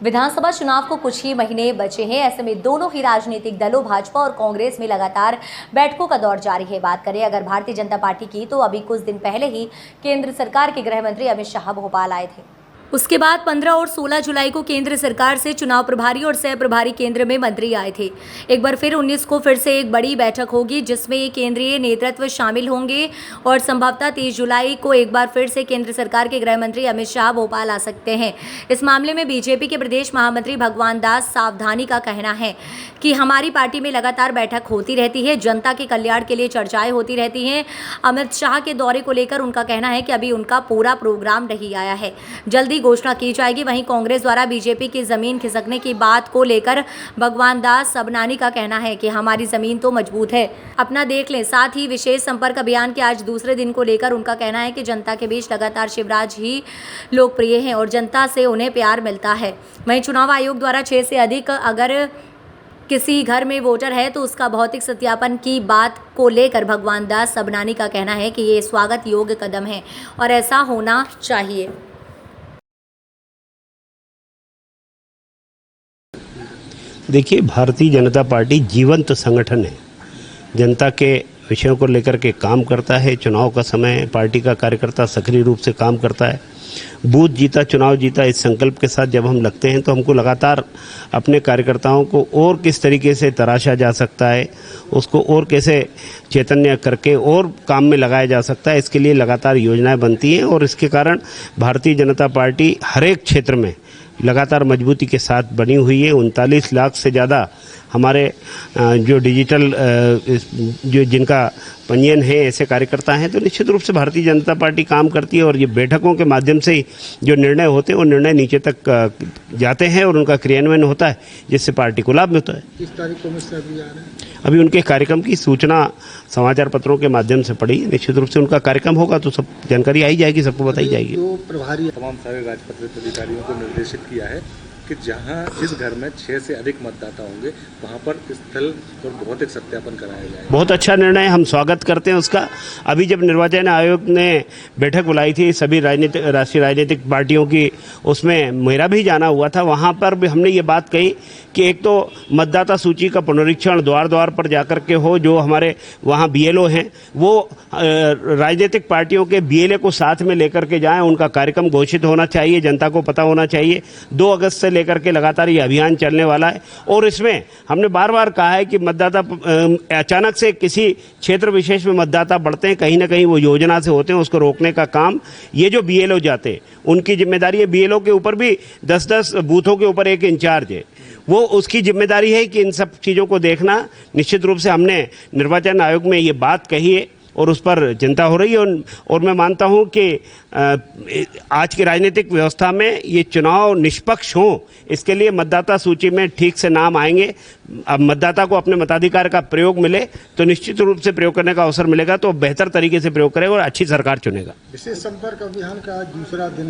विधानसभा चुनाव को कुछ ही महीने बचे हैं। ऐसे में दोनों ही राजनीतिक दलों भाजपा और कांग्रेस में लगातार बैठकों का दौर जारी है। बात करें अगर भारतीय जनता पार्टी की, तो अभी कुछ दिन पहले ही केंद्र सरकार के गृह मंत्री अमित शाह भोपाल आए थे। उसके बाद 15 और 16 जुलाई को केंद्र सरकार से चुनाव प्रभारी और सह प्रभारी केंद्र में मंत्री आए थे। एक बार फिर 19 को फिर से एक बड़ी बैठक होगी जिसमें केंद्रीय नेतृत्व शामिल होंगे और संभवतः 30 जुलाई को एक बार फिर से केंद्र सरकार के गृह मंत्री अमित शाह भोपाल आ सकते हैं। इस मामले में बीजेपी के प्रदेश महामंत्री भगवान दास सावधानी का कहना है कि हमारी पार्टी में लगातार बैठक होती रहती है, जनता के कल्याण के लिए चर्चाएं होती रहती हैं। अमित शाह के दौरे को लेकर उनका कहना है कि अभी उनका पूरा प्रोग्राम नहीं आया है, जल्दी घोषणा की जाएगी। वहीं कांग्रेस द्वारा बीजेपी की जमीन खिसकने की बात को लेकर भगवान दास सबनानी का कहना है कि हमारी जमीन तो मजबूत है, अपना देख लें। साथ ही विशेष संपर्क अभियान के आज दूसरे दिन को लेकर उनका कहना है कि जनता के बीच लगातार शिवराज ही लोकप्रिय हैं और जनता से उन्हें प्यार मिलता है। वहीं चुनाव आयोग द्वारा 6 से अधिक अगर किसी घर में वोटर है तो उसका भौतिक सत्यापन की बात को लेकर भगवान दास सबनानी का कहना है कि ये स्वागत योग्य कदम है और ऐसा होना चाहिए। देखिए, भारतीय जनता पार्टी जीवंत संगठन है, जनता के विषयों को लेकर के काम करता है। चुनाव का समय पार्टी का कार्यकर्ता सक्रिय रूप से काम करता है। बूथ जीता चुनाव जीता इस संकल्प के साथ जब हम लगते हैं तो हमको लगातार अपने कार्यकर्ताओं को और किस तरीके से तराशा जा सकता है, उसको और कैसे चैतन्य करके और काम में लगाया जा सकता है, इसके लिए लगातार योजनाएं बनती हैं। और इसके कारण भारतीय जनता पार्टी हर एक क्षेत्र में लगातार मजबूती के साथ बनी हुई है। 39 लाख से ज़्यादा हमारे जो डिजिटल जो जिनका पंजीयन है, ऐसे कार्यकर्ता हैं, तो निश्चित रूप से भारतीय जनता पार्टी काम करती है। और ये बैठकों के माध्यम से ही जो निर्णय होते हैं वो निर्णय नीचे तक जाते हैं और उनका क्रियान्वयन होता है, जिससे पार्टी को लाभ मिलता है। किस तारीख को मिश्रा जी आ रहे हैं? अभी उनके कार्यक्रम की सूचना समाचार पत्रों के माध्यम से पड़ी। निश्चित रूप से उनका कार्यक्रम होगा तो सब जानकारी आई जाएगी, सबको बताई जाएगी। जो प्रभारी तमाम सारे राजपत्रित अधिकारियों को निर्देशित किया है कि जहां जिस घर में 6 से अधिक मतदाता होंगे वहां पर स्थल और भौतिक सत्यापन कराया जाएगा। बहुत अच्छा निर्णय, हम स्वागत करते हैं उसका। अभी जब निर्वाचन आयोग ने बैठक बुलाई थी सभी राष्ट्रीय राजनीतिक पार्टियों की, उसमें मेरा भी जाना हुआ था। वहाँ पर भी हमने ये बात कही कि एक तो मतदाता सूची का पुनरीक्षण द्वार द्वार पर जाकर के हो। जो हमारे वहाँ BLO हैं वो राजनीतिक पार्टियों के BLA को साथ में लेकर के जाएं, उनका कार्यक्रम घोषित होना चाहिए, जनता को पता होना चाहिए। 2 अगस्त से लेकर के लगातार ये अभियान चलने वाला है। और इसमें हमने बार बार कहा है कि मतदाता अचानक से किसी क्षेत्र विशेष में मतदाता बढ़ते हैं, कहीं ना कहीं वो योजना से होते हैं, उसको रोकने का काम ये जो BLO जाते हैं उनकी जिम्मेदारी है। BLO के ऊपर भी 10-10 बूथों के ऊपर एक इंचार्ज है, वो उसकी जिम्मेदारी है कि इन सब चीज़ों को देखना। निश्चित रूप से हमने निर्वाचन आयोग में ये बात कही है और उस पर चिंता हो रही है। और मैं मानता हूं कि आज की राजनीतिक व्यवस्था में ये चुनाव निष्पक्ष हों, इसके लिए मतदाता सूची में ठीक से नाम आएंगे। अब मतदाता को अपने मताधिकार का प्रयोग मिले तो निश्चित रूप से प्रयोग करने का अवसर मिलेगा, तो बेहतर तरीके से प्रयोग करेगा और अच्छी सरकार चुनेगा। विशेष संपर्क अभियान का आज दूसरा दिन